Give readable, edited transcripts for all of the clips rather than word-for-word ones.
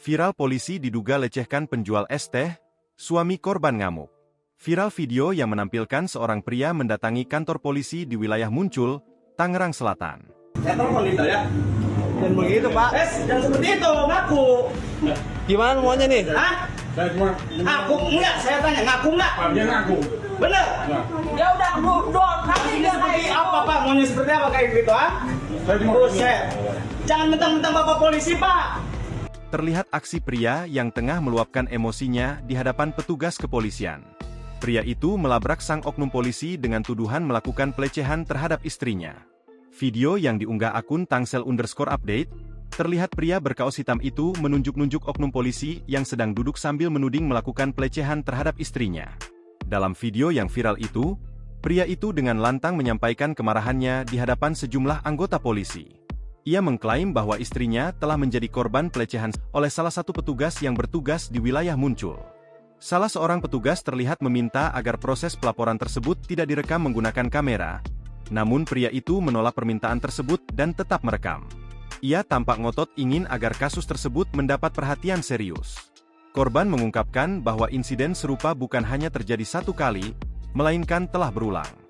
Viral polisi diduga lecehkan penjual es teh, suami korban ngamuk. Viral video yang menampilkan seorang pria mendatangi kantor polisi di wilayah Muncul, Tangerang Selatan. Saya telepon itu ya. Dan begitu Pak. Jangan seperti itu, ngaku. Gimana maunya nih? Hah? Saya cuma Ngaku enggak? Saya tanya, ngaku enggak? dia ngaku. Bener? Ya udah dua kali Ini dia seperti kayak apa Pak? Maunya seperti apa kayak gitu, ah? Saya cuma Buset. Jangan mentang-mentang Bapak polisi, Pak. Terlihat aksi pria yang tengah meluapkan emosinya di hadapan petugas kepolisian. Pria itu melabrak sang oknum polisi dengan tuduhan melakukan pelecehan terhadap istrinya. Video yang diunggah akun Tangsel_update, terlihat pria berkaos hitam itu menunjuk-nunjuk oknum polisi yang sedang duduk sambil menuding melakukan pelecehan terhadap istrinya. Dalam video yang viral itu, pria itu dengan lantang menyampaikan kemarahannya di hadapan sejumlah anggota polisi. Ia mengklaim bahwa istrinya telah menjadi korban pelecehan oleh salah satu petugas yang bertugas di wilayah Muncul. Salah seorang petugas terlihat meminta agar proses pelaporan tersebut tidak direkam menggunakan kamera. Namun pria itu menolak permintaan tersebut dan tetap merekam. Ia tampak ngotot ingin agar kasus tersebut mendapat perhatian serius. Korban mengungkapkan bahwa insiden serupa bukan hanya terjadi satu kali, melainkan telah berulang.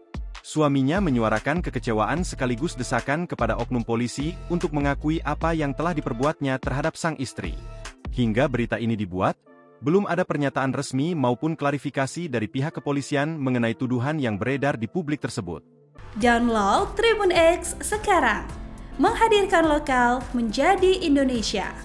Suaminya menyuarakan kekecewaan sekaligus desakan kepada oknum polisi untuk mengakui apa yang telah diperbuatnya terhadap sang istri. Hingga berita ini dibuat, belum ada pernyataan resmi maupun klarifikasi dari pihak kepolisian mengenai tuduhan yang beredar di publik tersebut. Download Tribun X sekarang, menghadirkan lokal menjadi Indonesia.